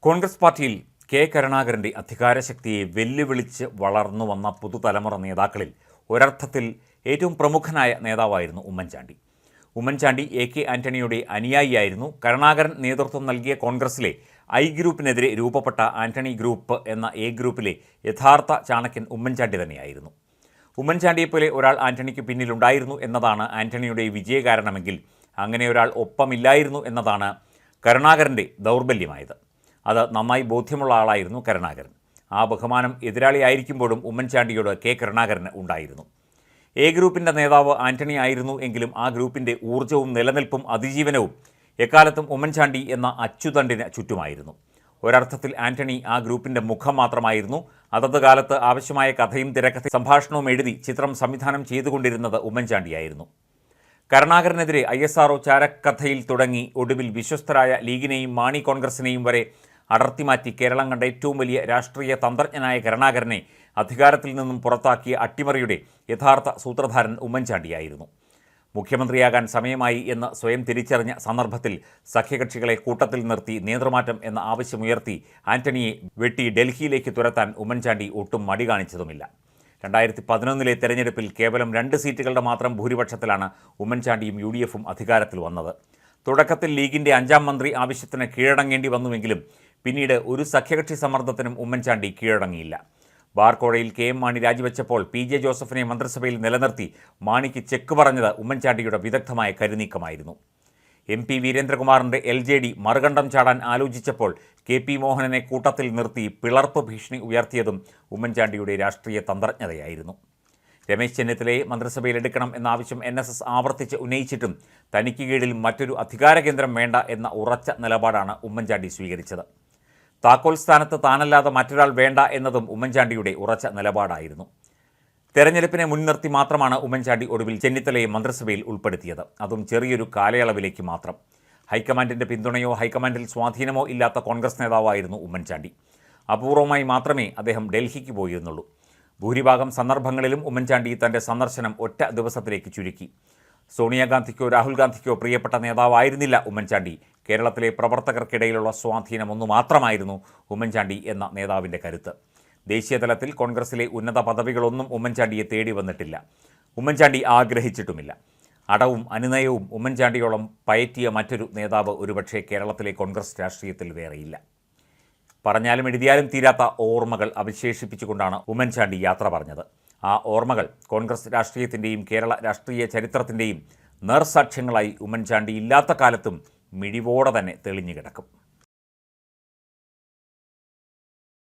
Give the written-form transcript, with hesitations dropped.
കോൺഗ്രസ് പാർട്ടിയിൽ കെ കരുണാകരൻ്റെ അധികാരശക്തിയെ വെല്ലുവിളിച്ച് വളർന്നു വന്ന പുതുതലമുറ നേതാക്കളിൽ ഒരർത്ഥത്തിൽ ഏറ്റവും പ്രമുഖനായ നേതാവായിരുന്നു ഉമ്മൻചാണ്ടി. ഉമ്മൻചാണ്ടി എ.കെ. ആന്റണിയുടെ അനുയായിയായിരുന്നു. കരുണാകരൻ നേതൃത്വം നൽകിയ കോൺഗ്രസിലെ ഐ ഗ്രൂപ്പിനെതിരെ രൂപപ്പെട്ട ആന്റണി ഗ്രൂപ്പ് എന്ന എ ഗ്രൂപ്പിലെ യഥാർത്ഥ ചാണക്യൻ ഉമ്മൻചാണ്ടി തന്നെയായിരുന്നു. ഉമ്മൻചാണ്ടിയെപ്പോലെ ഒരാൾ ആന്റണിക്ക് പിന്നിലുണ്ടായിരുന്നു എന്നതാണ് ആന്റണിയുടെ വിജയകാരണമെങ്കിൽ അങ്ങനെ ഒരാൾ ഒപ്പമില്ലായിരുന്നു എന്നതാണ് കരുണാകരൻ്റെ ദൗർബല്യമായത്. അത് നന്നായി ബോധ്യമുള്ള ആളായിരുന്നു കരുണാകരൻ. ആ ബഹുമാനം എതിരാളിയായിരിക്കുമ്പോഴും ഉമ്മൻചാണ്ടിയോട് കെ കരുണാകരന് ഉണ്ടായിരുന്നു. എ ഗ്രൂപ്പിൻ്റെ നേതാവ് ആന്റണി ആയിരുന്നു എങ്കിലും ആ ഗ്രൂപ്പിൻ്റെ ഊർജ്ജവും നിലനിൽപ്പും അതിജീവനവും എക്കാലത്തും ഉമ്മൻചാണ്ടി എന്ന അച്ചുതണ്ടിന് ചുറ്റുമായിരുന്നു. ഒരർത്ഥത്തിൽ ആന്റണി ആ ഗ്രൂപ്പിൻ്റെ മുഖം മാത്രമായിരുന്നു. അതത് കാലത്ത് ആവശ്യമായ കഥയും തിരക്കഥയും സംഭാഷണവും എഴുതി ചിത്രം സംവിധാനം ചെയ്തുകൊണ്ടിരുന്നത് ഉമ്മൻചാണ്ടിയായിരുന്നു. കരുണാകരനെതിരെ ISRO ചാരക്കഥയിൽ തുടങ്ങി ഒടുവിൽ വിശ്വസ്തരായ ലീഗിനെയും മാണി കോൺഗ്രസിനെയും വരെ അടർത്തിമാറ്റി കേരളം കണ്ട ഏറ്റവും വലിയ രാഷ്ട്രീയ തന്ത്രജ്ഞനായ കരുണാകരനെ അധികാരത്തിൽ നിന്നും പുറത്താക്കിയ അട്ടിമറിയുടെ യഥാർത്ഥ സൂത്രധാരൻ ഉമ്മൻചാണ്ടിയായിരുന്നു. മുഖ്യമന്ത്രിയാകാൻ സമയമായി എന്ന് സ്വയം തിരിച്ചറിഞ്ഞ സന്ദർഭത്തിൽ സഖ്യകക്ഷികളെ കൂട്ടത്തിൽ നിർത്തി നേതൃമാറ്റം എന്ന ആവശ്യമുയർത്തി ആന്റണിയെ വെട്ടി ഡൽഹിയിലേക്ക് തുരത്താൻ ഉമ്മൻചാണ്ടി ഒട്ടും മടി കാണിച്ചതുമില്ല. 2011 തെരഞ്ഞെടുപ്പിൽ കേവലം 2 സീറ്റുകളുടെ മാത്രം ഭൂരിപക്ഷത്തിലാണ് ഉമ്മൻചാണ്ടിയും UDFും അധികാരത്തിൽ വന്നത്. തുടക്കത്തിൽ ലീഗിൻ്റെ 5ാം മന്ത്രി ആവശ്യത്തിന് കീഴടങ്ങേണ്ടി വന്നുവെങ്കിലും പിന്നീട് ഒരു സഖ്യകക്ഷി സമ്മർദ്ദത്തിനും ഉമ്മൻചാണ്ടി കീഴടങ്ങിയില്ല. ബാർക്കോഴയിൽ KM മാണി രാജിവെച്ചപ്പോൾ PJ ജോസഫിനെ മന്ത്രിസഭയിൽ നിലനിർത്തി മാണിക്ക് ചെക്ക് പറഞ്ഞത് ഉമ്മൻചാണ്ടിയുടെ വിദഗ്ധമായ കരുനീക്കമായിരുന്നു. MP വീരേന്ദ്രകുമാറിൻ്റെ LJD മറുകണ്ഠം ചാടാൻ ആലോചിച്ചപ്പോൾ KP മോഹനനെ കൂട്ടത്തിൽ നിർത്തി പിളർപ്പ് ഭീഷണി ഉയർത്തിയതും ഉമ്മൻചാണ്ടിയുടെ രാഷ്ട്രീയ തന്ത്രജ്ഞതയായിരുന്നു. രമേശ് ചെന്നിത്തലയെ മന്ത്രിസഭയിൽ എടുക്കണം എന്ന ആവശ്യം NSS ആവർത്തിച്ച് ഉന്നയിച്ചിട്ടും തനിക്ക് കീഴിൽ മറ്റൊരു അധികാര കേന്ദ്രം വേണ്ട എന്ന ഉറച്ച നിലപാടാണ് ഉമ്മൻചാണ്ടി സ്വീകരിച്ചത്. താക്കോൽ സ്ഥാനത്ത് താനല്ലാതെ മറ്റൊരാൾ വേണ്ട എന്നതും ഉമ്മൻചാണ്ടിയുടെ ഉറച്ച നിലപാടായിരുന്നു. തെരഞ്ഞെടുപ്പിനെ മുൻനിർത്തി മാത്രമാണ് ഉമ്മൻചാണ്ടി ഒടുവിൽ ചെന്നിത്തലയെ മന്ത്രിസഭയിൽ ഉൾപ്പെടുത്തിയത്. അതും ചെറിയൊരു കാലയളവിലേക്ക് മാത്രം. ഹൈക്കമാൻഡിൻ്റെ പിന്തുണയോ ഹൈക്കമാൻഡിൽ സ്വാധീനമോ ഇല്ലാത്ത കോൺഗ്രസ് നേതാവായിരുന്നു ഉമ്മൻചാണ്ടി. അപൂർവമായി മാത്രമേ അദ്ദേഹം ഡൽഹിക്ക് പോയിരുന്നുള്ളൂ. ഭൂരിഭാഗം സന്ദർഭങ്ങളിലും ഉമ്മൻചാണ്ടി തൻ്റെ സന്ദർശനം ഒറ്റ ദിവസത്തിലേക്ക് ചുരുക്കി. സോണിയാഗാന്ധിക്കോ രാഹുൽ ഗാന്ധിക്കോ പ്രിയപ്പെട്ട നേതാവായിരുന്നില്ല ഉമ്മൻചാണ്ടി. കേരളത്തിലെ പ്രവർത്തകർക്കിടയിലുള്ള സ്വാധീനം ഒന്നു മാത്രമായിരുന്നു ഉമ്മൻചാണ്ടി എന്ന നേതാവിൻ്റെ കരുത്ത്. ദേശീയതലത്തിൽ കോൺഗ്രസിലെ ഉന്നത പദവികളൊന്നും ഉമ്മൻചാണ്ടിയെ തേടി വന്നിട്ടില്ല. ഉമ്മൻചാണ്ടി ആഗ്രഹിച്ചിട്ടുമില്ല. അടവും അനുനയവും ഉമ്മൻചാണ്ടിയോളം പയറ്റിയ മറ്റൊരു നേതാവ് ഒരുപക്ഷെ കേരളത്തിലെ കോൺഗ്രസ് രാഷ്ട്രീയത്തിൽ വേറെയില്ല. പറഞ്ഞാലും എഴുതിയാലും തീരാത്ത ഓർമ്മകൾ അവശേഷിപ്പിച്ചുകൊണ്ടാണ് ഉമ്മൻചാണ്ടി യാത്ര പറഞ്ഞത്. ആ ഓർമ്മകൾ കോൺഗ്രസ് രാഷ്ട്രീയത്തിൻ്റെയും കേരള രാഷ്ട്രീയ ചരിത്രത്തിൻ്റെയും നേർസാക്ഷ്യങ്ങളായി ഉമ്മൻചാണ്ടി ഇല്ലാത്ത കാലത്തും മിഴിവോടെ തന്നെ തെളിഞ്ഞു കിടക്കും.